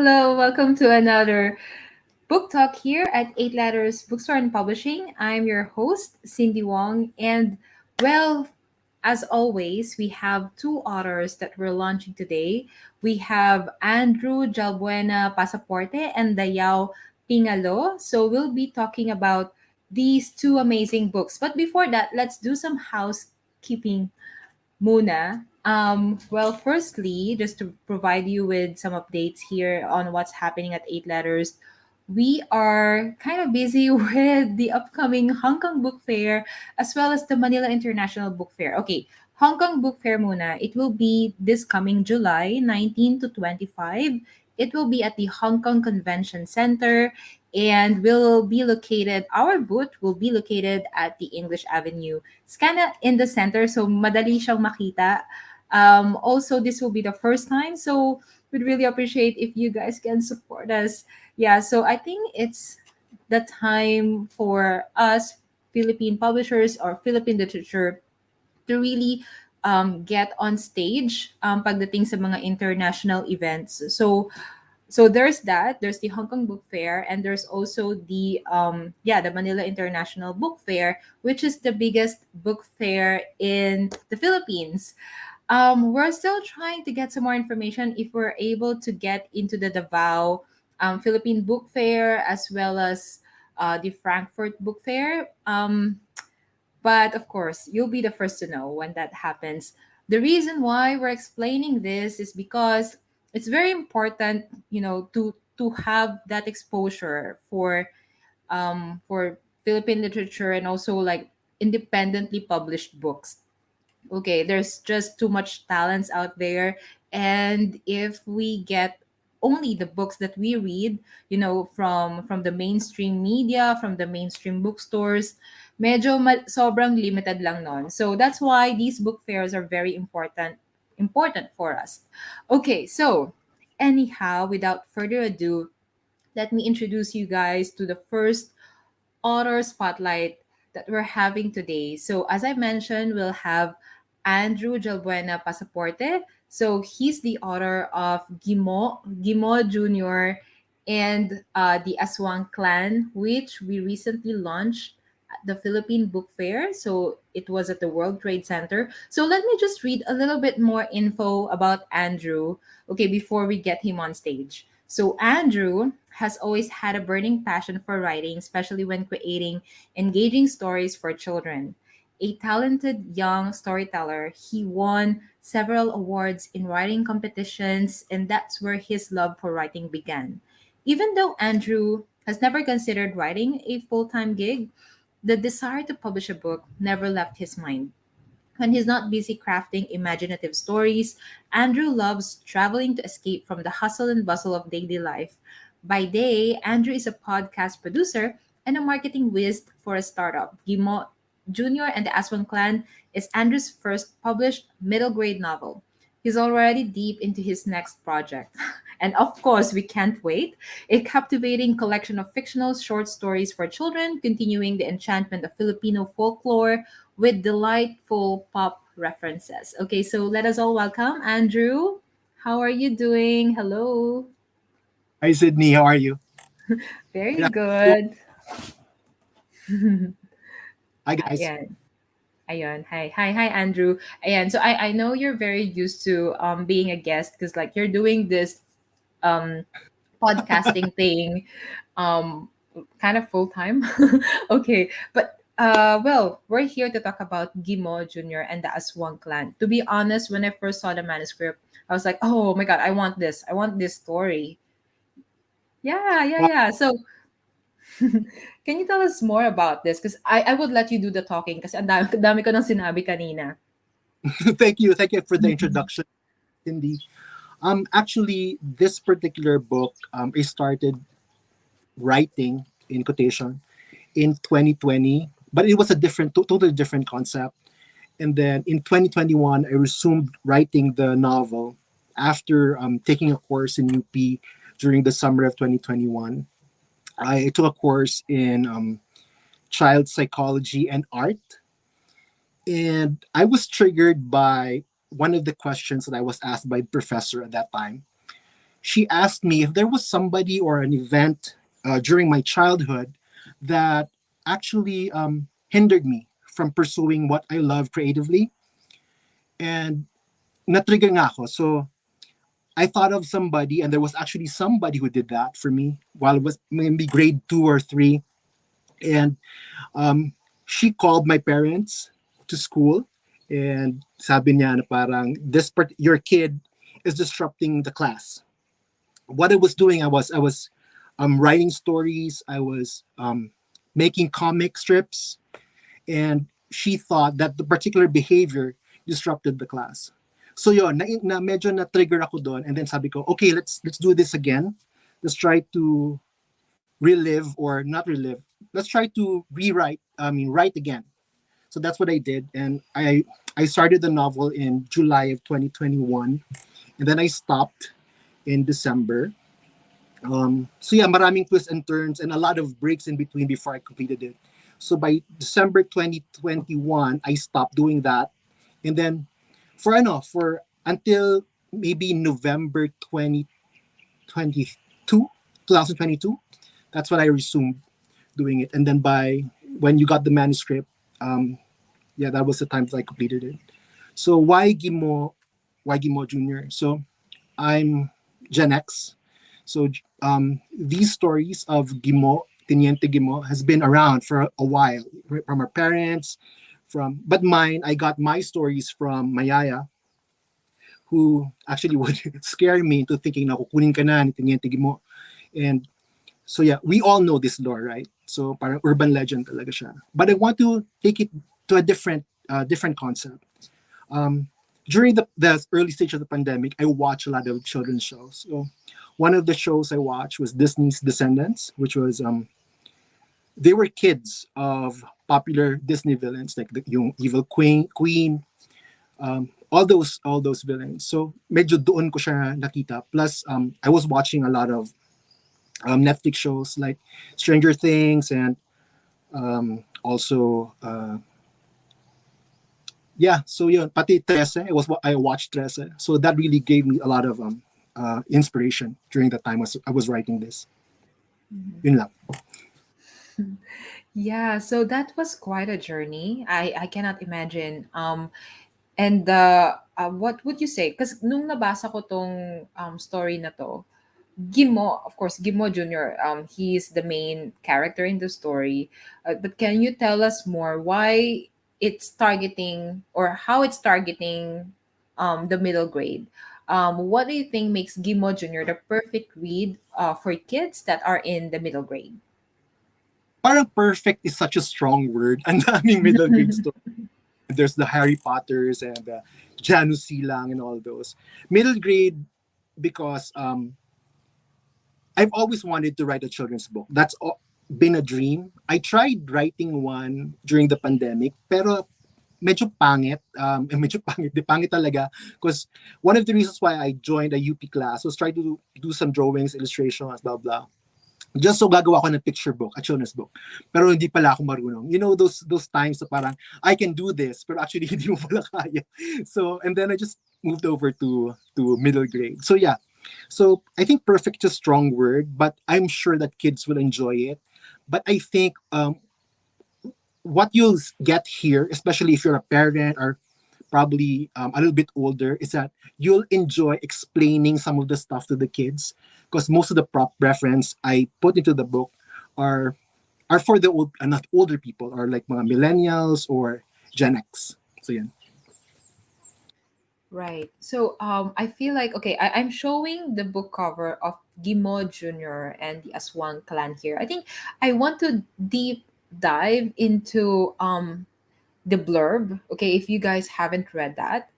hello. Welcome to another book talk here at Eight Letters Bookstore and Publishing. I'm your host, Cindy Wong. And well, as always, we have two authors that we're launching today. We have Andrew Jalbuena Pasaporte and Dayao Pingalo. So we'll be talking about these two amazing books. But before that, let's do some housekeeping muna. Well, firstly, just to provide you with some updates here on what's happening at Eight Letters, we are kind of busy with the upcoming Hong Kong Book Fair as well as the Manila International Book Fair. Okay, Hong Kong Book Fair muna. It will be this coming July 19 to 25. It will be at the Hong Kong Convention Center and our booth will be located at the English Avenue. It's kind of in the center, so madali siyang makita. Also, this will be the first time, so we'd really appreciate if you guys can support us. Yeah, so I think it's the time for us Philippine publishers or Philippine literature to really get on stage pagdating sa mga international events. So there's that. There's the Hong Kong Book Fair, and there's also the Manila International Book Fair, which is the biggest book fair in the Philippines. We're still trying to get some more information if we're able to get into the Davao Philippine Book Fair as well as the Frankfurt Book Fair. But of course, you'll be the first to know when that happens. The reason why we're explaining this is because it's very important, to have that exposure for Philippine literature and also like independently published books. Okay, there's just too much talents out there, and if we get only the books that we read, from the mainstream media, from the mainstream bookstores, sobrang limited lang non. So that's why these book fairs are very important for us. Okay, so anyhow, without further ado, let me introduce you guys to the first author spotlight that we're having today. So, as I mentioned, we'll have Andrew Jalbuena Pasaporte. So, he's the author of Gimo Jr. and the Aswang clan, which we recently launched at the Philippine Book Fair. So, it was at the World Trade Center. So, let me just read a little bit more info about Andrew, okay, before we get him on stage. So, Andrew has always had a burning passion for writing, especially when creating engaging stories for children. A talented young storyteller, he won several awards in writing competitions, and that's where his love for writing began. Even though Andrew has never considered writing a full time gig, the desire to publish a book never left his mind. When he's not busy crafting imaginative stories, Andrew loves traveling to escape from the hustle and bustle of daily life. By day, Andrew is a podcast producer and a marketing whiz for a startup. Gimo Jr. and the Aswang clan is Andrew's first published middle grade novel. He's already deep into his next project. And of course, we can't wait. A captivating collection of fictional short stories for children, continuing the enchantment of Filipino folklore with delightful pop references. Okay, so let us all welcome Andrew. How are you doing? Hello. Hi, Sydney. How are you? Good Very afternoon. good. Hi, guys. Ayan. Ayan. Hi. Hi. Hi, Andrew. Ayan. So I know you're very used to being a guest because like you're doing this um podcasting thing um kind of full time. Okay. But well, we're here to talk about Gimo Jr. and the Aswang clan. To be honest, when I first saw the manuscript, I was like, oh my god, I want this. I want this story. Yeah, yeah, Wow. yeah. So can you tell us more about this? Because I would let you do the talking kasi ang dami ko nang sinabi kanina. Thank you. Thank you for the introduction, Cindy. Actually, this particular book, I started writing in quotation in 2020, but it was a totally different concept. And then in 2021, I resumed writing the novel after taking a course in UP during the summer of 2021. I took a course in child psychology and art. And I was triggered by one of the questions that I was asked by the professor at that time. she asked me if there was somebody or an event during my childhood that actually hindered me from pursuing what I love creatively. And na-trigger nga ako. So I thought of somebody, and there was actually somebody who did that for me while it was maybe grade 2 or 3. And she called my parents to school, and sabi niya na parang your kid is disrupting the class. What I was doing, I was writing stories, I was making comic strips, and she thought that the particular behavior disrupted the class. So yon, na medyo na trigger ako doon, and then sabi ko, okay, let's do this again. Let's try to relive, or not relive. Let's try to rewrite. I mean, write again. So that's what I did, and I started the novel in July of 2021, and then I stopped in December. So yeah, maraming twists and turns and a lot of breaks in between before I completed it. So by December 2021, I stopped doing that. And then for until maybe November 2022, 2022, that's when I resumed doing it. And then by when you got the manuscript, yeah, that was the time that I completed it. So why Gimo Jr.? So I'm Gen X. So these stories of Gimo, Teniente Gimo, has been around for a while, from our parents, but mine, I got my stories from Mayaya, who actually would scare me into thinking na kukunin ka na ni Teniente Gimo. And so yeah, we all know this lore, right? So parang urban legend talaga siya. But I want to take it to a different concept. Um, During the early stage of the pandemic, I watched a lot of children's shows. So one of the shows I watched was Disney's Descendants, which was they were kids of popular Disney villains like the yung Evil Queen, all those villains. So medyo doon ko siya nakita. Plus, I was watching a lot of Netflix shows like Stranger Things, and also yeah, so yun, pati 13, I watched 13. So that really gave me a lot of inspiration during the time I was writing this. Mhm. Yun lang. Yeah, so that was quite a journey. I cannot imagine. And what would you say? Because nung nabasa ko tong story na to, Gimo, of course, Gimo Jr. He is the main character in the story. But can you tell us more why it's targeting, or how it's targeting the middle grade? What do you think makes Gimo Jr. the perfect read for kids that are in the middle grade? Parang perfect is such a strong word. Ang daming middle grade story. There's the Harry Potters and the Janus Silang and all those. Middle grade because I've always wanted to write a children's book. Been a dream. I tried writing one during the pandemic, pero medyo pangit. Medyo pangit. Di pangit talaga. Because one of the reasons why I joined a UP class was try to do some drawings, illustrations, blah, blah. Just so gagawa ko ng picture book, a children's book. Pero hindi pala ako marunong. You know, those times na parang, I can do this, pero actually hindi mo pala kaya. So, and then I just moved over to middle grade. So yeah, so I think perfect is a strong word, but I'm sure that kids will enjoy it. But I think what you'll get here, especially if you're a parent or probably a little bit older, is that you'll enjoy explaining some of the stuff to the kids, because most of the prop reference I put into the book are are for the old, not older people, or like mga millennials or Gen X. So yeah. Right. So I feel like, okay, I'm showing the book cover of Gimo Jr. and the Aswang clan here. I think I want to deep dive into the blurb. Okay, if you guys haven't read that,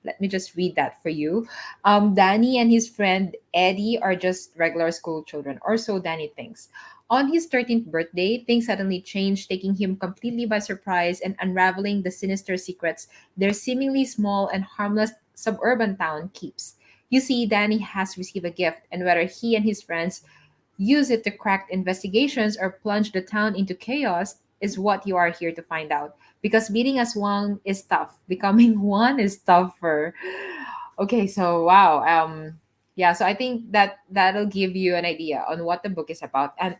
let me just read that for you. Danny and his friend Eddie are just regular school children, or so Danny thinks. On his 13th birthday, things suddenly change, taking him completely by surprise and unraveling the sinister secrets their seemingly small and harmless suburban town keeps. You see, Danny has received a gift, and whether he and his friends use it to crack investigations or plunge the town into chaos is what you are here to find out. Because beating as one is tough, becoming one is tougher. Okay, so wow. Yeah, so I think that that'll give you an idea on what the book is about. And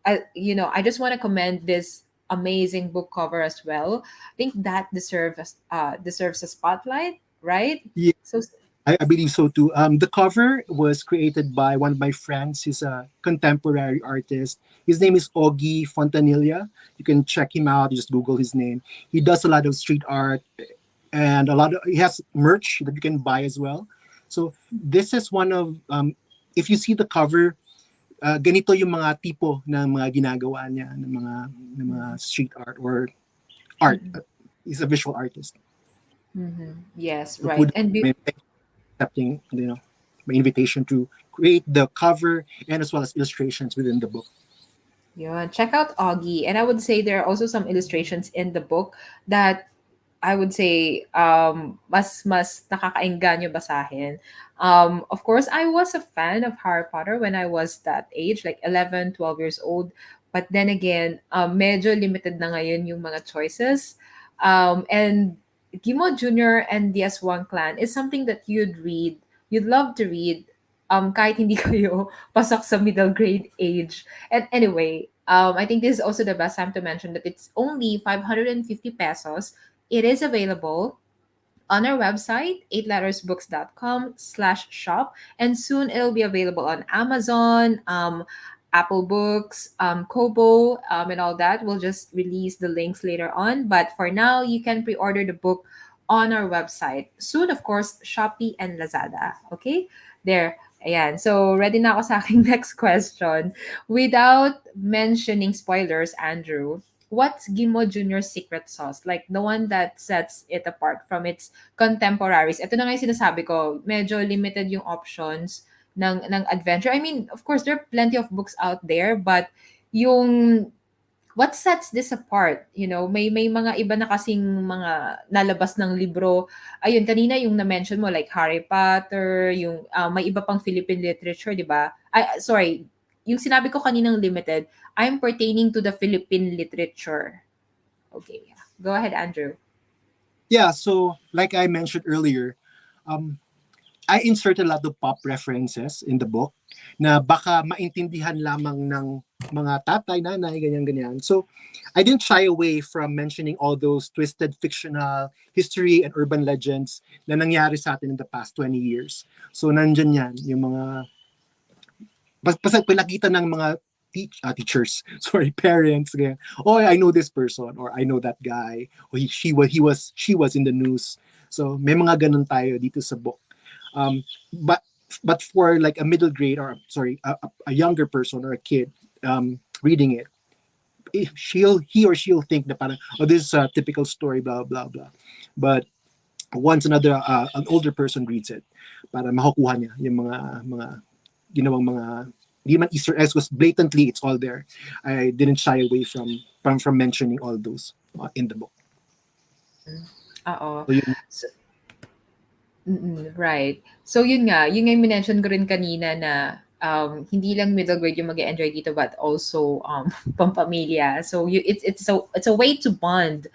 I just want to commend this amazing book cover as well. I think that deserves a spotlight, right? Yeah, So I believe so too. The cover was created by one of my friends. He's a contemporary artist. His name is Augie Fontanilla. You can check him out. You just Google his name. He does a lot of street art and he has merch that you can buy as well. So this is one of if you see the cover, ganito yung mga tipo ng mga ginagawa niya ng mga street art or art. mhm, He's a visual artist. yes, So right. kudos may accepting my invitation to create the cover and as well as illustrations within the book. Yeah, check out Augie. And I would say there are also some illustrations in the book that I would say mas nakakaengganyo basahin. Of course, I was a fan of Harry Potter when I was that age, like 11, 12 years old. But then again, medyo limited na ngayon yung mga choices. And Gimo Jr. and the Aswang clan is something that you'd love to read, kahit hindi kayo pasok sa middle grade age. And anyway, I think this is also the best time to mention that it's only 550 pesos. It is available on our website, 8lettersbooks.com/shop, and soon it'll be available on Amazon, Apple Books, Kobo, and all that. We'll just release the links later on. But for now, you can pre-order the book on our website. Soon, of course, Shopee and Lazada. Okay? There. Ayan. So, ready na ako sa aking next question. Without mentioning spoilers, Andrew, what's Gimo Jr.'s secret sauce? Like the one that sets it apart from its contemporaries. Ito na nga yung sinasabi ko, medyo limited yung options ng adventure. I mean, of course, there are plenty of books out there, but yung what sets this apart, may mga iba na kasing mga nalabas ng libro. Ayun, kanina yung na-mention mo, like Harry Potter, yung may iba pang Philippine literature, di ba? Ay, sorry, yung sinabi ko kaninang limited, I'm pertaining to the Philippine literature. Okay, yeah. Go ahead, Andrew. Yeah, so like I mentioned earlier, um, I insert a lot of pop references in the book na baka maintindihan lamang ng mga tatay, nanay, ganyan-ganyan. So I didn't shy away from mentioning all those twisted fictional history and urban legends na nangyari sa atin in the past 20 years. So nandyan yan, yung mga pinakita ng mga teachers, sorry, parents, ganyan. Oh, I know this person, or I know that guy, or she was in the news. So may mga ganun tayo dito sa book. Um, but but for like a middle grade or sorry, a younger person or a kid reading it, he or she'll think na parang, oh, this is a typical story, blah blah blah. But once an older person reads it, para makukuha niya yung mga ginawang mga di man Easter eggs, was blatantly it's all there. I didn't shy away from mentioning all those in the book. Oo. So yun, So, right. So yun nga yung minention ko rin kanina na hindi lang middle grade yung mag-enjoy dito but also pampamilya. So it's a way to bond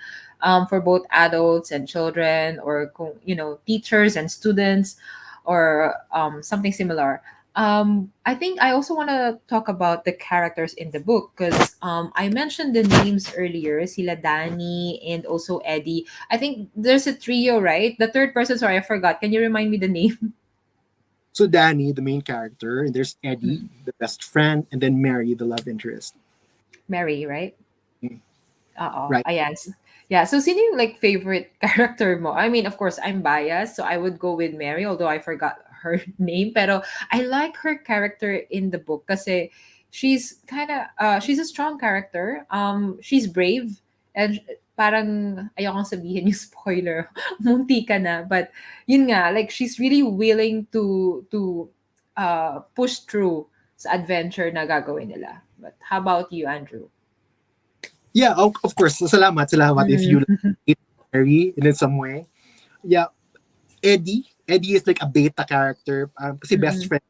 for both adults and children or kung teachers and students or something similar. I think I also want to talk about the characters in the book because I mentioned the names earlier, sila Danny and also Eddie. I think there's a trio, right? The third person, sorry, I forgot. Can you remind me the name? so Danny, the main character, and there's Eddie, the best friend, and then Mary, the love interest. Mary, right? Mm, Oo. right. Ayan. Yeah. So, sino yung like favorite character mo? I mean, of course, I'm biased, so I would go with Mary, although I forgot her name. Pero I like her character in the book kasi she's a strong character. She's brave and parang ayokong sabihin yung spoiler. Munti ka na. But yun nga, like she's really willing to push through sa adventure na gagawin nila. But how about you, Andrew? Yeah, of course. So salamat if you Mhm. like Mary in some way. Yeah, Eddie is like a beta character kasi best Mm, friend.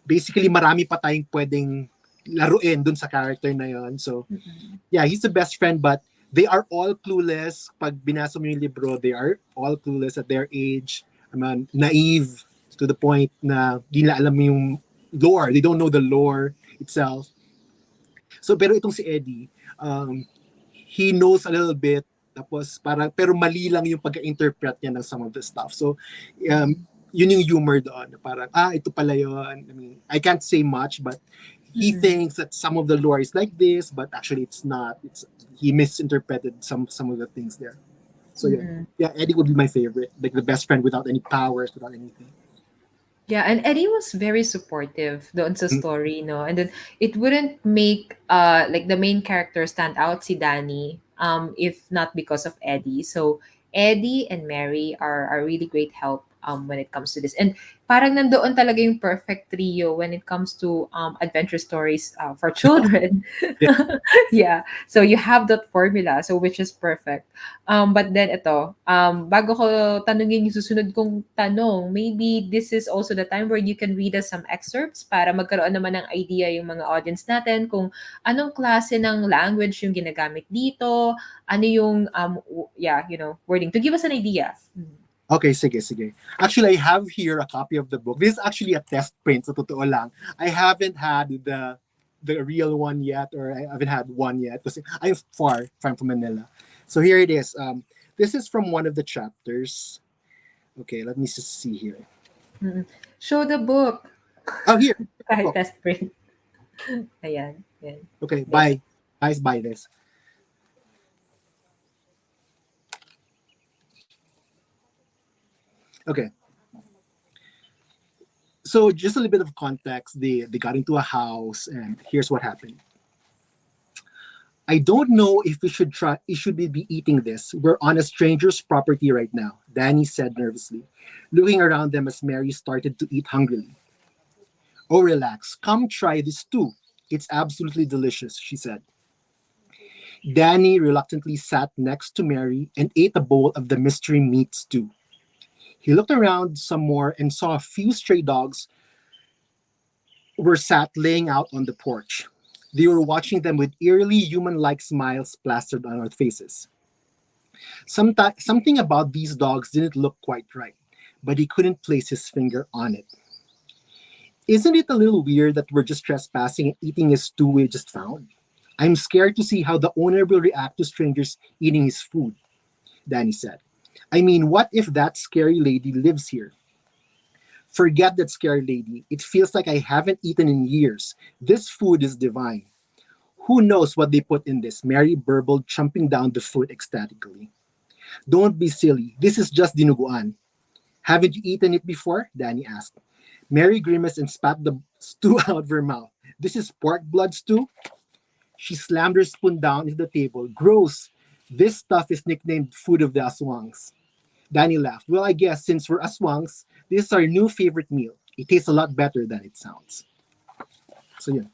Basically, marami pa tayong pwedeng laruin dun sa character na yon. So, mm. yeah, he's the best friend, but they are all clueless. Pag binasa mo yung libro, they are all clueless at their age. Naive. to the point na di nila alam yung lore. They don't know the lore itself. So pero itong si Eddie, he knows a little bit, tapos parang pero mali lang yung pagka-interpret niya ng some of the stuff. So um, yun yung humor doon. Parang ito pala yun. I mean, I can't say much, but he Mm-mm. thinks that some of the lore is like this, but actually it's not. It's he misinterpreted some of the things there. So yeah, Mm-mm. yeah, Eddie would be my favorite, like the best friend without any powers, without anything. Yeah, and Eddie was very supportive doon sa Mm, story, no? And then it wouldn't make like the main character stand out, si Danny, if not because of Eddie. So Eddie and Mary are really great help when it comes to this. And parang nandoon talaga yung perfect trio when it comes to adventure stories for children. yeah. Yeah. So you have that formula, so which is perfect. But then ito, bago ko tanungin yung susunod kong tanong, maybe this is also the time where you can read us some excerpts para magkaroon naman ng idea yung mga audience natin kung anong klase ng language yung ginagamit dito, ano yung, yeah, wording. To give us an idea. Okay, sige, sige. Actually, I have here a copy of the book. This is actually a test print, sa totoo lang. I haven't had the real one yet, or I haven't had one yet because I'm far from Manila. So here it is. This is from one of the chapters. Okay, let me just see here. Mm. Show the book. Oh, here. The Kahit book. test print. Ayan. Ayan. Okay, There. buy. Guys, buy this. Okay. So just a little bit of context. They got into a house, and here's what happened. I don't know if we should try. Should we be eating this? We're on a stranger's property right now, Danny said nervously, looking around them as Mary started to eat hungrily. Oh, relax. Come try this too. It's absolutely delicious, she said. Danny reluctantly sat next to Mary and ate a bowl of the mystery meat stew. He looked around some more and saw a few stray dogs were sat laying out on the porch. They were watching them with eerily human-like smiles plastered on their faces. Something about these dogs didn't look quite right, but he couldn't place his finger on it. Isn't it a little weird that we're just trespassing and eating a stew we just found? I'm scared to see how the owner will react to strangers eating his food, Danny said. I mean, what if that scary lady lives here? Forget that scary lady. It feels like I haven't eaten in years. This food is divine. Who knows what they put in this? Mary burbled, chumping down the food ecstatically. Don't be silly. This is just dinuguan. Haven't you eaten it before? Danny asked. Mary grimaced and spat the stew out of her mouth. This is pork blood stew? She slammed her spoon down into the table. Gross. This stuff is nicknamed food of the Aswangs. Danny laughed. Well, I guess since we're Aswangs, this is our new favorite meal. It tastes a lot better than it sounds. So yeah.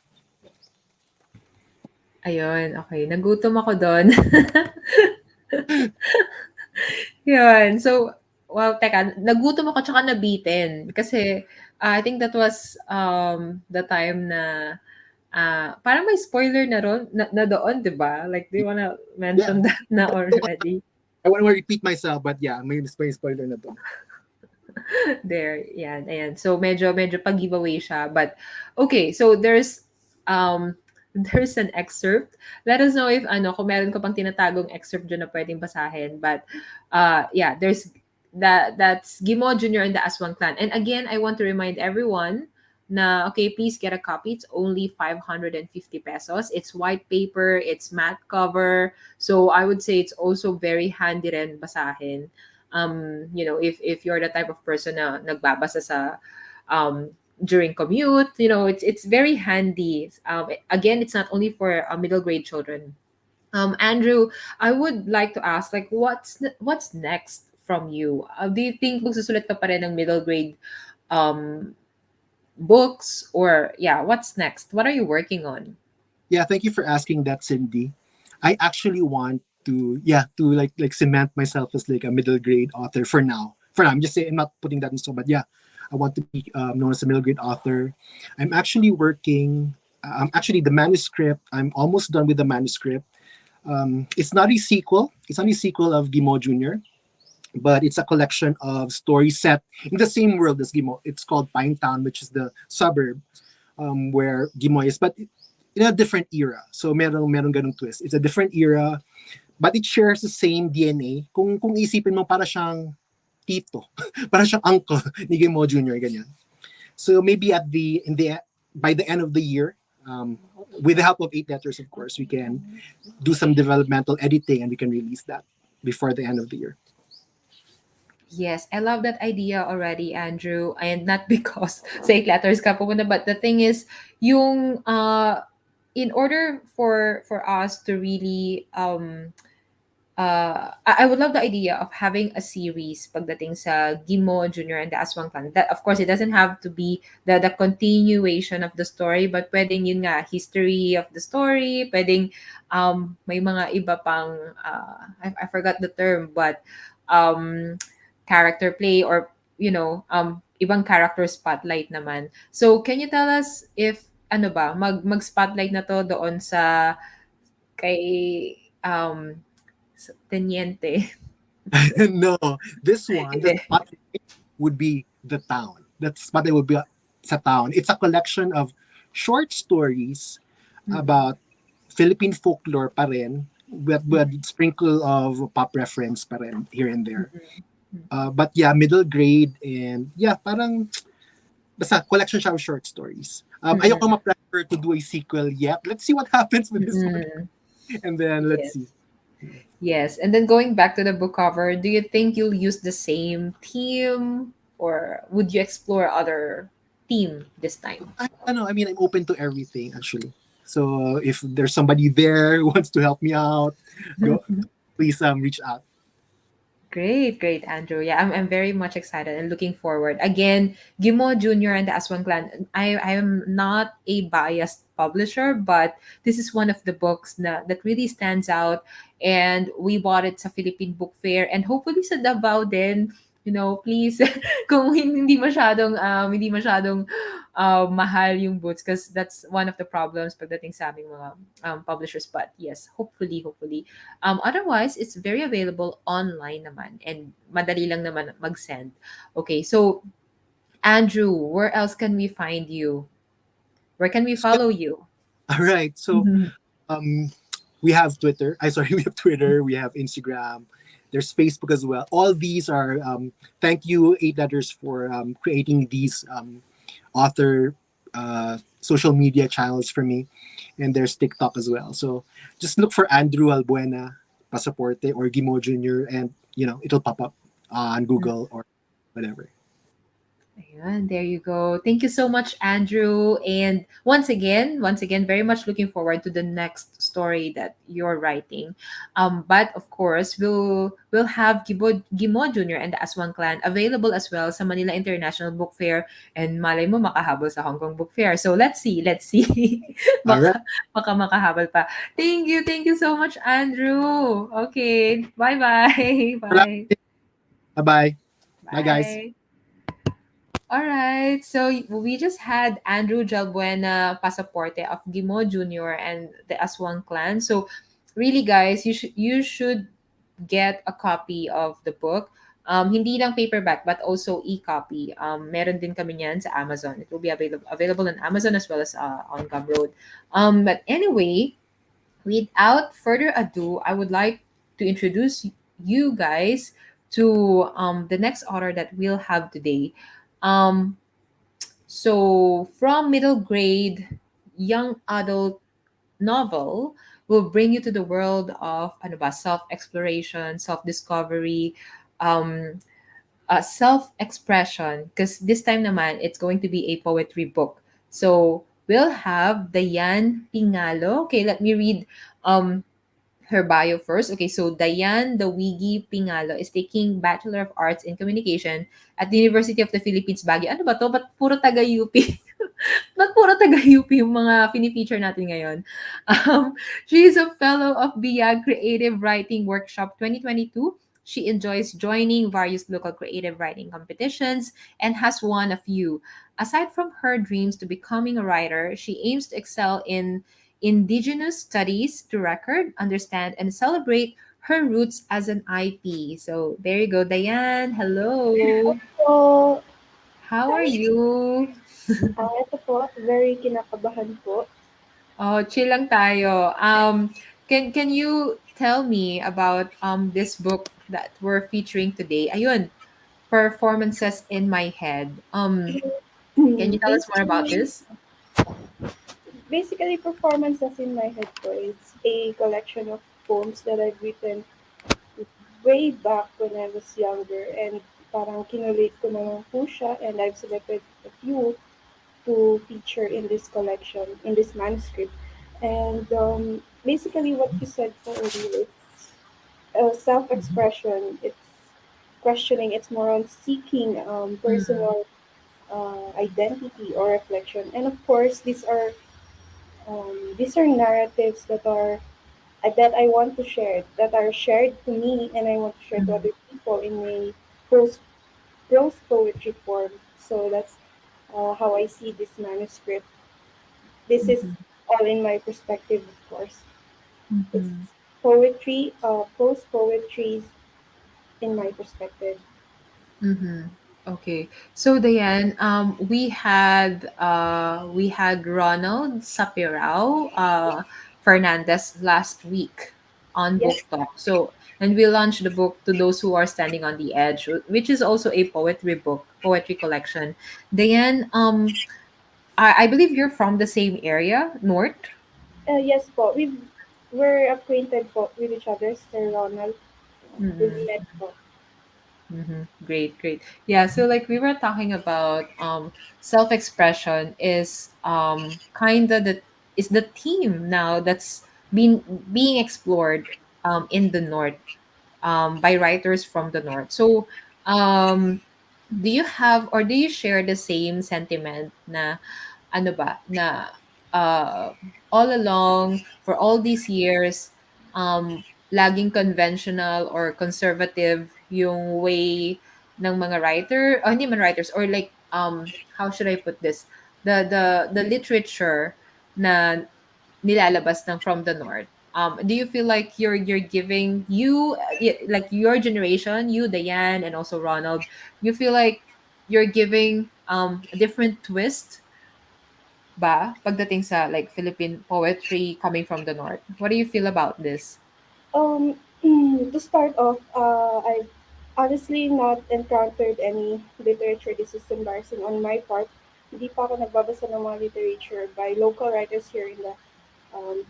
Ayun, okay. Nagutom ako doon. Yun. So, well, teka, nagutom ako tsaka nabitin. Kasi, I think that was the time na parang may spoiler na doon, di ba? Like, do you wanna Yeah. mention that na already? I want to repeat myself, but yeah, may spoiler na to. There, yan, ayan. So, medyo pag-giveaway siya. But, okay, so um, there's an excerpt. Let us know if, kung meron ka pang tinatagong excerpt dyan na pwedeng basahin. But, yeah, that's Gimo Jr. and the Aswang clan. And again, I want to remind everyone na, okay, please get a copy. It's only 550 pesos. It's white paper, it's matte cover. So, I would say it's also very handy rin basahin. If you're the type of person na nagbabasa sa during commute, it's very handy. Again, it's not only for middle grade children. Andrew, I would like to ask, like, what's next from you? Do you think magsusulat ka pa rin ng middle grade um books, or yeah, what's next? What are you working on? Yeah, thank you for asking that, Cindy. I actually want to like cement myself as like a middle grade author for now. For now, I'm just saying I'm not putting that in store, but yeah, I want to be known as a middle grade author. I'm actually working. Actually, the manuscript. I'm almost done with the manuscript. It's not a sequel. It's not a sequel of Gimo Jr. but it's a collection of stories set in the same world as Gimo. It's called Pinetown, which is the suburb where Gimo is, but in a different era. So meron ganung twist. It's a different era, but it shares the same DNA. Kung isipin mo, para siyang tito, para siyang uncle ni Gimo Jr. ganyan. So maybe by the end of the year, with the help of Eight Letters, of course, we can do some developmental editing and we can release that before the end of the year. Yes, I love that idea already, Andrew. And not because sa eight letters ka pupunta, but the thing is, yung in order for us to really I would love the idea of having a series pagdating sa Gimo Junior and the Aswang Clan. That of course it doesn't have to be the continuation of the story, but pwedeng yun nga history of the story, pwedeng may mga iba pang I forgot the term, but um character play, or ibang character spotlight naman. So can you tell us if ano ba mag-spotlight na to doon sa kay Teniente. No, this one, the Hindi. spotlight would be the town. That spotlight would be sa town. It's a collection of short stories Mm, about Philippine folklore pa rin, with sprinkle of pop reference pa rin here and there. mm, But yeah, middle grade, and yeah, parang basta collection siya of short stories. Ayoko mm, ma-pressure to do a sequel yet. Let's see what happens with this one. mm. And then let's see. Yes. Yes. And then going back to the book cover, do you think you'll use the same theme, or would you explore other theme this time? I don't know. I mean, I'm open to everything actually. So if there's somebody there who wants to help me out, go please reach out. Great, great, Andrew. Yeah, I'm very much excited and looking forward. Again, Gimo Jr. and the Aswang Clan. I am not a biased publisher, but this is one of the books that really stands out. And we bought it sa Philippine Book Fair, and hopefully sa Davao din. Please, kung hindi masyadong mahal yung books, because that's one of the problems pagdating sa aming mga publishers. But yes, hopefully. Otherwise, it's very available online naman, and madali lang naman mag-send. Okay, so Andrew, where else can we find you? Where can we So yeah, follow you? all right. So um, we have Twitter. I sorry, we have Twitter. We have Instagram. There's Facebook as well. All these are thank you Eight Letters for creating these author social media channels for me, and there's TikTok as well. So just look for Andrew Albuena, Pasaporte, or Gimo Jr., and it'll pop up on Google or whatever. Ayan, there you go. Thank you so much, Andrew. And once again, very much looking forward to the next story that you're writing. But of course, we'll have Gimo Jr. and the Aswang Clan available as well sa Manila International Book Fair, and malay mo makahabol sa Hong Kong Book Fair. So let's see. All right. baka makahabol pa. Thank you so much, Andrew. Okay, bye-bye. All right. Bye. Bye bye. Bye guys. Bye. All right. So we just had Andrew Jalbuena Pasaporte of Gimo Jr. and the Aswang clan. So really guys, you should get a copy of the book. Hindi lang paperback but also e-copy. Meron din kami niyan sa Amazon. It will be available on Amazon as well as on Gumroad. But anyway, without further ado, I would like to introduce you guys to the next author that we'll have today. Um, so, from middle grade, young adult novel will bring you to the world of ano ba, self-exploration, self-discovery, um, self-expression. Because this time naman, it's going to be a poetry book. So, we'll have Dianne Pingalo. Okay, let me read um, her bio first. Okay, so Dianne Dawigi Pingalo is taking Bachelor of Arts in Communication at the University of the Philippines, Baguio. Ano ba to? Ba't puro taga-UP? Ba't puro taga-UP yung mga fini-feature natin ngayon? She is a fellow of BIAG Creative Writing Workshop 2022. She enjoys joining various local creative writing competitions and has won a few. Aside from her dreams to becoming a writer, she aims to excel in Indigenous studies to record, understand, and celebrate her roots as an IP. So there you go, Diane. Hello. So, How are you? ito po, very kinakabahan po. Oh, chill lang tayo. Can you tell me about this book that we're featuring today? Ayun, performances in my head. Can you tell us more about basically, this? basically, performances in my head po is a collection of poems that I've written way back when I was younger, and parang kinulate ko naman po siya, and I've selected a few to feature in this collection, in this manuscript. And basically what you said po earlier, it's self-expression, it's questioning, it's more on seeking Mm-hmm. personal identity or reflection. And of course, these are narratives that I want to share, that are shared to me, and I want to share to other people in a prose, prose poetry form. So that's how I see this manuscript. This is Mm-hmm. all in my perspective, of course. It's Mm-hmm. poetry, prose poetries in my perspective. Mm-hmm. Okay. So Diane, we had Ronald Sapirao Fernandez last week on Yes, Book Talk. So and we launched the book To Those Who Are Standing on the Edge, which is also a poetry book, poetry collection. Diane, I believe you're from the same area, North. yes po. We're acquainted po with each other, Sir Ronald. We've Mm-hmm. met po. Mm-hmm. Great, great. Yeah, so like we were talking about self-expression is kind of the is the theme now that's been being explored in the north by writers from the north. So do you have or do you share the same sentiment na ano ba na uh, all along for all these years laging conventional or conservative yung way ng mga writer o hindi man writers or like how should I put this, the literature na nilalabas ng from the north. Do you feel like you're giving like your generation, you Diane and also Ronald, you feel like you're giving a different twist ba pagdating sa like Philippine poetry coming from the north? What do you feel about this? Um, to start off, I've honestly not encountered any literature. This is embarrassing on my part. Hindi pa ako nagbabasa ng mga literature by local writers here in the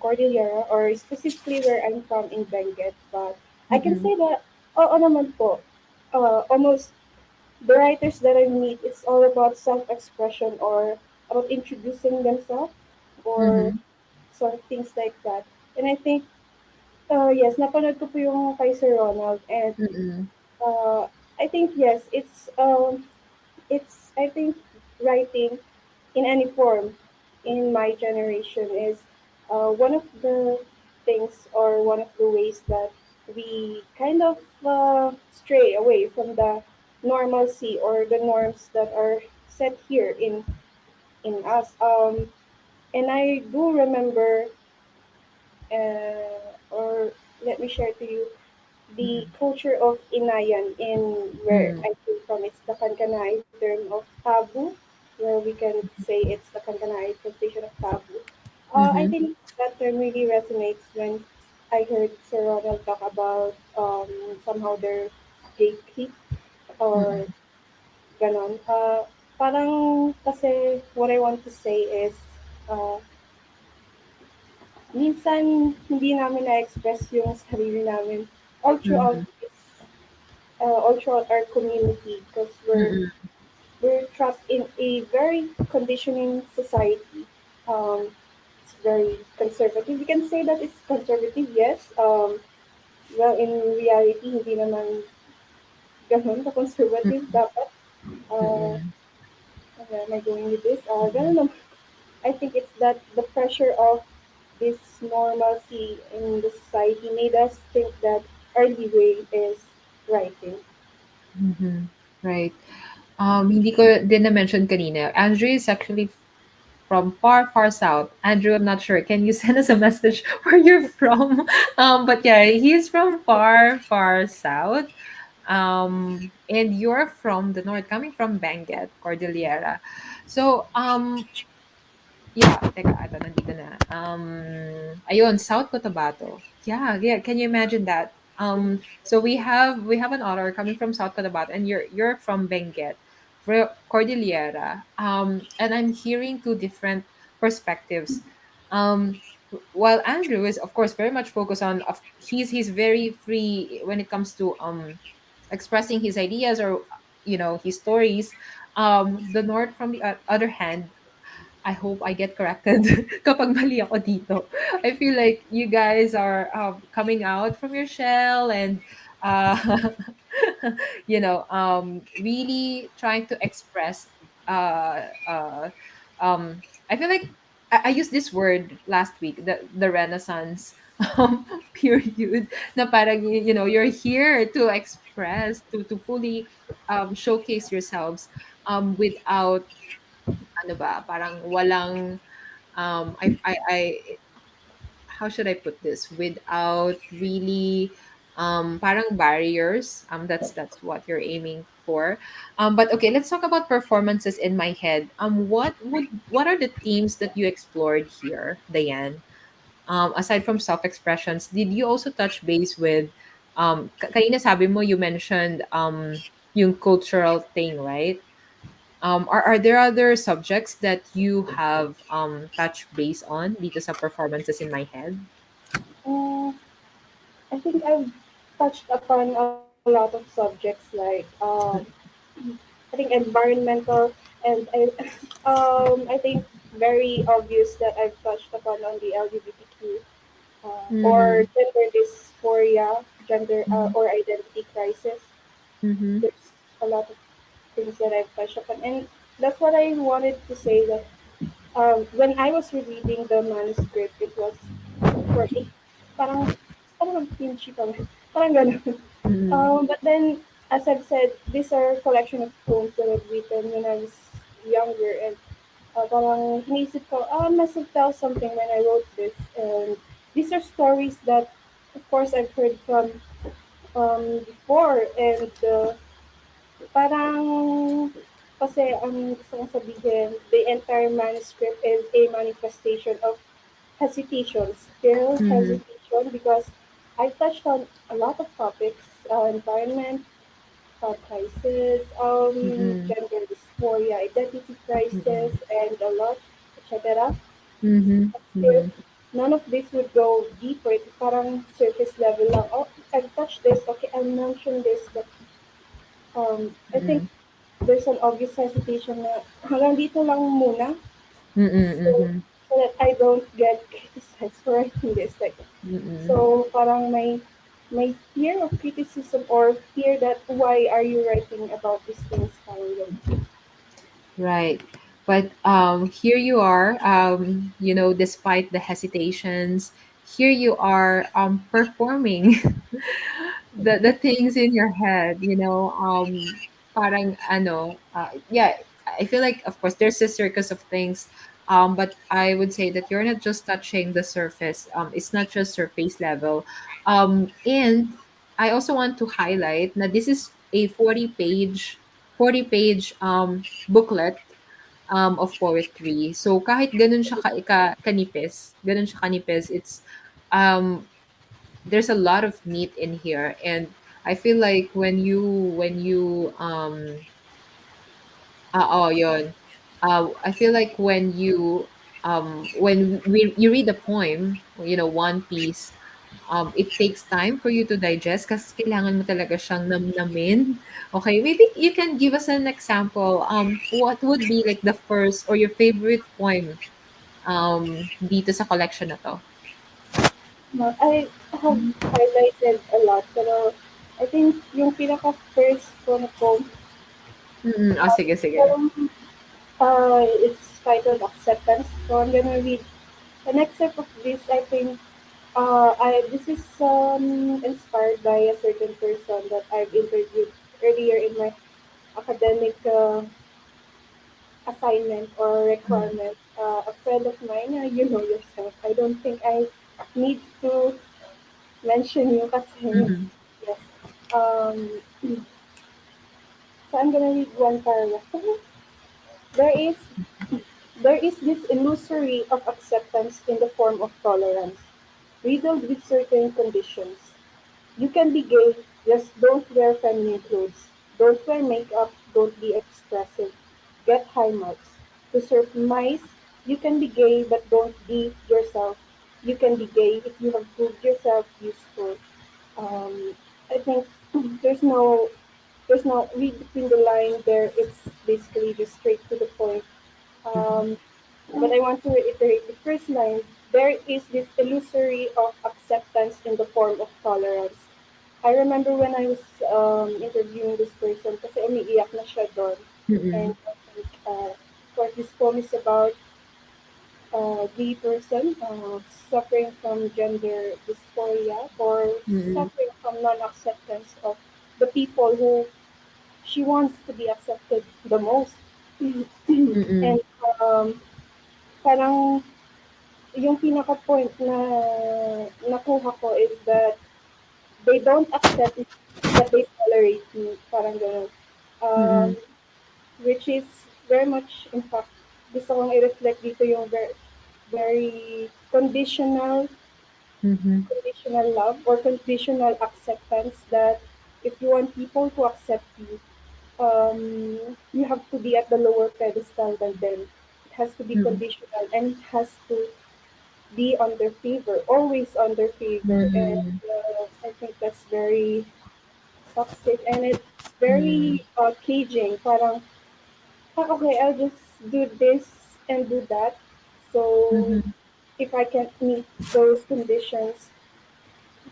Cordillera, or specifically where I'm from in Benguet. But I can Mm-mm, say that, oo naman po, almost the writers that I meet, it's all about self-expression or about introducing themselves or mm-hmm, sort of things like that. And I think, yes, napanood ko po yung kay Sir Ronald, and mm-mm, uh, I think yes, it's I think writing in any form in my generation is one of the things or one of the ways that we kind of stray away from the normalcy or the norms that are set here in us. And I do remember, or let me share to you the culture of inayan in where mm-hmm, I came from. It's the Kankanai term of tabu, where we can say it's the Kankanai translation of tabu. I mm-hmm, think that term really resonates when I heard Sir Ronald talk about somehow their gatekeep or mm-hmm, ganon. Parang kasi what I want to say is uh, minsan hindi namin na-express yung sarili namin all throughout mm-hmm, all throughout our community because mm-hmm, we're trapped in a very conditioning society. It's very conservative. We can say that it's conservative, yes. Well, in reality, hindi naman ganun ka-conservative. Dapat, uh, mm-hmm, where am I going with this? Ganun naman. I think it's that the pressure of this normalcy in the society made us think that early way is writing. mm-hmm. Right. Hindi ko din na-mention kanina. Andrew is actually from far, far south. Andrew, I'm not sure. Can you send us a message where you're from? But yeah, he's from far, far south. And you're from the north, coming from Benguet, Cordillera. So, yeah, teka, ito, nandito na. Ayun, South Cotabato. Yeah, yeah. Can you imagine that? So we have an author coming from South Cotabato, and you're from Benguet, Cordillera. And I'm hearing two different perspectives. Um, while Andrew is, of course, very much focused on, he's very free when it comes to expressing his ideas, or his stories. The North, from the other hand, I hope I get corrected kapag mali ako dito. I feel like you guys are coming out from your shell, and uh, really trying to express. I feel like I used this word last week, the Renaissance period. Na parang you're here to express, to fully showcase yourselves without, ano ba, parang walang, I how should I put this, without really parang barriers. That's what you're aiming for. But okay, let's talk about performances in my head. What are the themes that you explored here, Diane? Aside from self-expressions, did you also touch base with kanina sabi mo, you mentioned yung cultural thing, right? Are there other subjects that you have touched base on dito sa performances in my head? Uh, I think I've touched upon a lot of subjects like I think environmental, and I think very obvious that I've touched upon on the LGBTQ or Mm-hmm. gender dysphoria, gender or identity crisis. Mm-hmm. There's a lot of things that I've touched upon, and that's what I wanted to say. That when I was reading the manuscript, it was for a parang parang kimchi parang parang ganun. Mm-hmm. But then, as I've said, these are a collection of poems that I've written when I was younger, and parang naisip ko, I must have felt something when I wrote this. And these are stories that, of course, I've heard from before, and parang kasi ang gusto kong sabihin, the entire manuscript is a manifestation of hesitation, still Mm-hmm. hesitation, because I touched on a lot of topics, environment, crisis, Mm-hmm. gender dysphoria, identity crisis, and a lot, etc. Mm-hmm. But still, Mm-hmm. none of this would go deeper. Ito parang surface level lang. Oh, I've touched this. Okay, I'll mention this. But I think there's an obvious hesitation na hanggang dito lang muna. So, Mm-hmm. so that I don't get criticized for writing this. Like, Mm-hmm. so parang may fear of criticism or fear that why are you writing about these things, parang ganun. Right. But here you are, despite the hesitations, here you are performing the things in your head, parang ano, yeah, I feel like, of course, there's a circus of things, but I would say that you're not just touching the surface. It's not just surface level. And I also want to highlight that this is a 40 page booklet of poetry. So kahit ganun siya kanipis, it's um there's a lot of meat in here, and I feel like oh yun. I feel like when you read the poem, one piece, it takes time for you to digest kasi kailangan mo talaga siyang namnamin. Okay, maybe you can give us an example. What would be like the first or your favorite poem dito sa collection na to? I have highlighted a lot, pero I think yung pinaka-first ko na poem, Mm, oh, sige, sige. poem, it's titled Acceptance. So I'm gonna read an excerpt of this. I think this is inspired by a certain person that I've interviewed earlier in my academic assignment or Mm, requirement. a friend of mine, you know yourself. I don't think I need to mention you kasi, Mm-hmm. yes. So I'm gonna read one paragraph. There is there is this illusory of acceptance in the form of tolerance, riddled with certain conditions. You can be gay, just don't wear feminine clothes. Don't wear makeup, don't be expressive. Get high marks. To surmise, you can be gay but don't be yourself. You can be gay if you have proved yourself useful. Um, I think there's no there's no read between the line there. It's basically just straight to the point. Um, but I want to reiterate the first line. There is this illusory of acceptance in the form of tolerance. I remember when I was interviewing this person kasi umiiyak na siya doon. Mm-hmm. And I think what this poem is about gay person suffering from gender dysphoria or Mm-hmm. suffering from non-acceptance of the people who she wants to be accepted the most. Mm-hmm. And um, parang yung pinaka-point na nakuha ko is that they don't accept me, but they tolerate me. Parang ganun. Um, Mm-hmm. which is very much, in fact, gusto kong i-reflect dito yung very conditional love or conditional acceptance that if you want people to accept you, you have to be at the lower pedestal than them. It has to be Mm-hmm. conditional and it has to be on their favor, always on their favor. And Mm-hmm. I think that's very toxic and it's Mm-hmm. very caging. Parang, "Ah, okay, I'll just do this and do that. So Mm-hmm. if I can't meet those conditions,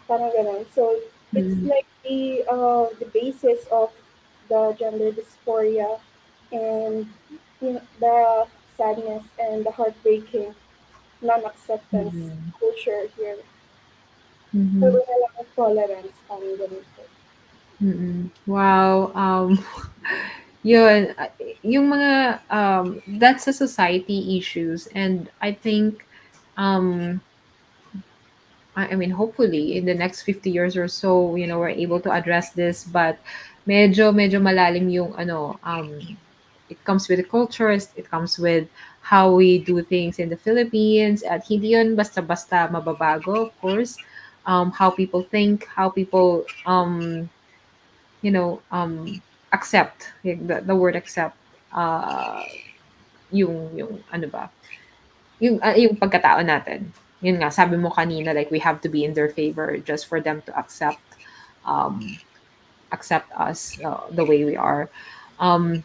parang ganun. So it's Mm-hmm. like the basis of the gender dysphoria and the sadness and the heartbreaking non-acceptance Mm-hmm. culture here. Mm-hmm. Puro na lang ang tolerance, parang ganito. Mm. Wow, yun, yung mga, that's a society issues and I think, um, I mean, hopefully in the next 50 years or so, we're able to address this, but medyo malalim yung ano, it comes with the cultures, it comes with how we do things in the Philippines, at hindi yun basta-basta mababago, of course. How people think, how people, you know um accept, like the word accept, uh yung ano ba, yung pagkatao natin. Yun nga, sabi mo kanina, like we have to be in their favor just for them to um accept us, the way we are. um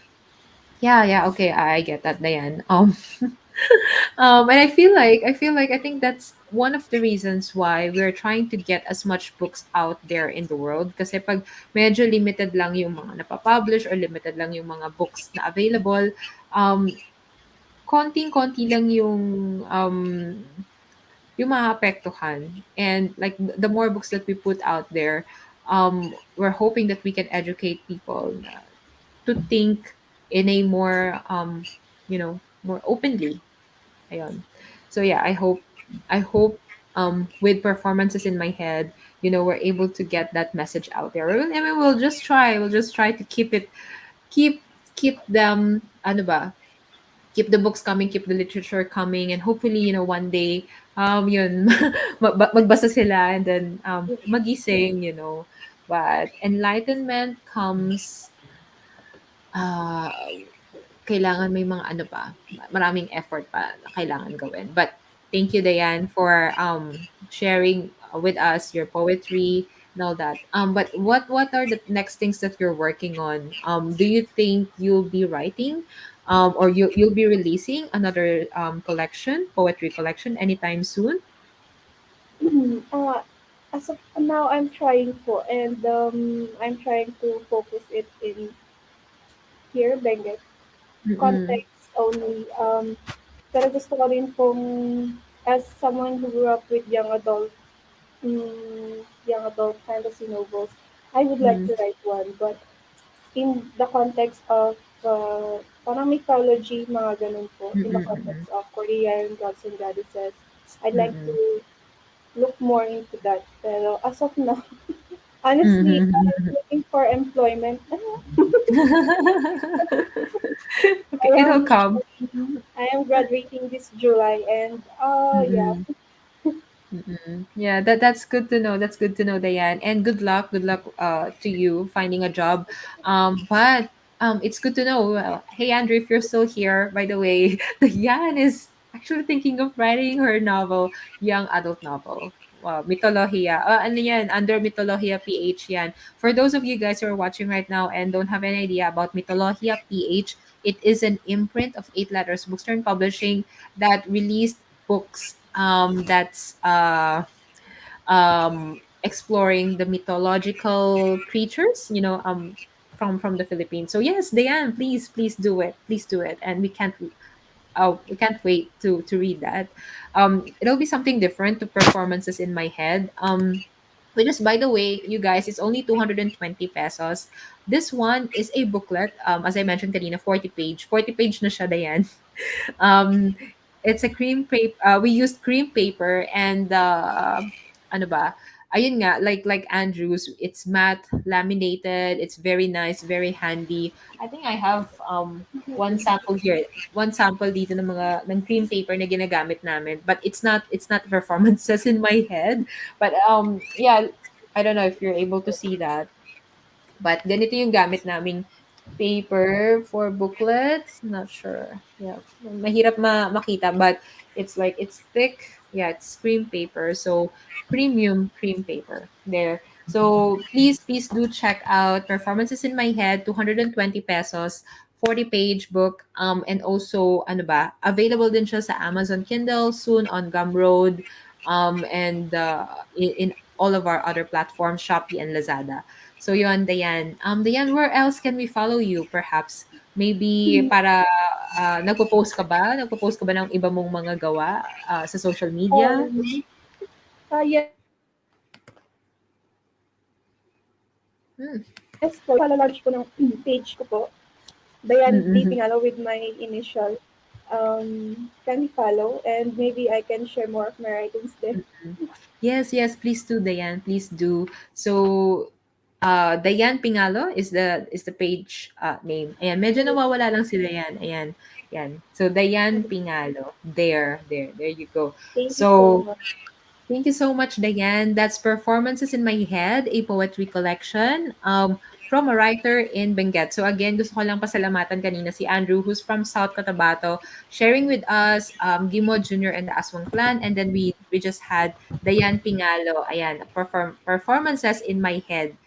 yeah, okay, I get that, Diane. And I feel like I think that's one of the reasons why we're trying to get as much books out there in the world. Kasi pag medyo limited lang yung mga napapublish or limited lang yung mga books na available, um, konting-konti lang yung maapektuhan. And like the more books that we put out there, we're hoping that we can educate people to think in a more, more openly. Ayun. So yeah, I hope with performances in my head, we're able to get that message out there. I mean, we'll just try to keep keep them, ano ba, keep the books coming, keep the literature coming, and hopefully, one day, yun, magbasa sila, and then magising, but enlightenment comes, uh kailangan may mga ano pa, maraming effort pa na kailangan gawin. But thank you, Diane, for sharing with us your poetry and all that. But what are the next things that you're working on? Do you think you'll be writing, or you'll be releasing another poetry collection anytime soon? uh, as of now, I'm trying po, and I'm trying to focus it in here, Benguet, Mm-mm. context only. Pero gusto ko rin pong, as someone who grew up with young adult fantasy novels, I would like Mm-mm. to write one, but in the context of parang mythology, mga ganun po, in the Mm-mm. context of Korean gods and goddesses. I'd like Mm-mm. to look more into that. Pero as of now, honestly, I'm Mm-mm. looking for employment. Okay, it'll come. I am graduating this July, and yeah, Mm-mm. Mm-mm. Yeah, that's good to know. That's good to know, Diane. And good luck to you finding a job. But it's good to know. Hey Andrew, if you're still here, by the way, Diane is actually thinking of writing her novel, young adult novel. Mitologia. Ano yan? Under Mitologia PH yan. For those of you guys who are watching right now and don't have any idea about Mitologia PH, it is an imprint of Eight Letters Bookstore and Publishing that released books that's exploring the mythological creatures, from the Philippines. So yes, Diane, please do it, please do it, and we can't wait to read that. It'll be something different to performances in my head. Which is, by the way, you guys, it's only 220 pesos. This one is a booklet. As I mentioned kanina, 40 page na siya, Diane. um it's a cream paper. We used cream paper and ano ba, ayun nga, like Andrews, it's matte laminated, it's very nice, very handy. I think I have one sample here, one sample dito ng mga ng cream paper na ginagamit namin, but it's not performances in my head. But yeah, I don't know if you're able to see that. But ganito yung gamit naming paper for booklets. Not sure. Yeah. Mahirap makita, but it's thick. Yeah, it's cream paper. So premium cream paper. There. So please do check out Performances in My Head, 220 pesos. 40-page book, and also ano ba, available din siya sa Amazon Kindle, soon on Gumroad, and in all of our other platforms, Shopee and Lazada. So yun, Dayan. Dayan, where else can we follow you? Perhaps maybe para nagpo-post ka ba ng iba mong mga gawa sa social media? um, yes po, ipapalaunch ko ng page ko po. Diane D. Pingalo with my initial. Mm-mm. Kindly follow, and maybe I can share more of my writings there. Yes, yes, please do, Dayan. Please do. So, Dayan Pingalo is the page name. Ayan, medyo nawawala lang si Dayan. Ayan, yan. So, Dayan Pingalo. There you go. Thank you so So, much. thank you so much, Diane. That's Performances in My Head, a poetry collection from a writer in Benguet. So again, gusto ko lang pasalamatan kanina si Andrew, who's from South Cotabato, sharing with us Gimo Jr. and the Aswang clan. And then we just had Diane Pingalo. Ayan, Performances in My Head.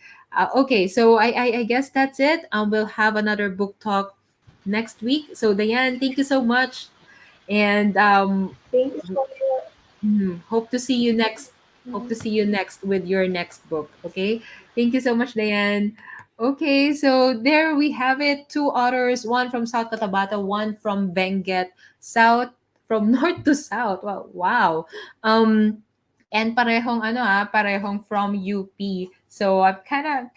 Okay, so I guess that's it. We'll have another book talk next week. So Diane, thank you so much. And Thank you so much. Hope to see you next. Hope to see you next with your next book. Okay. Thank you so much, Diane. Okay, so there we have it. Two authors, one from South Cotabato, one from Benguet, South, from north to south. Wow, wow. And parehong parehong from UP. So I've kind of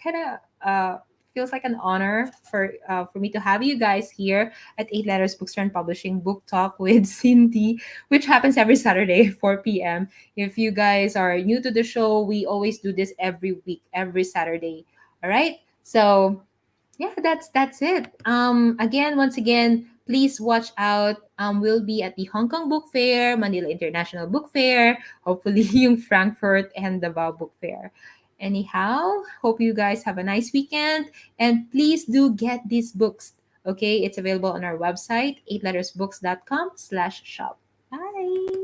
feels like an honor for me to have you guys here at Eight Letters Bookstore and Publishing Book Talk with Cindy, which happens every Saturday, 4 p.m. If you guys are new to the show, we always do this every week, every Saturday. All right. So yeah, that's it. Again, once again, please watch out. We'll be at the Hong Kong Book Fair, Manila International Book Fair, hopefully yung Frankfurt and Davao Book Fair. Anyhow, hope you guys have a nice weekend, and please do get these books. Okay, it's available on our website, eightlettersbooks.com/shop. Bye.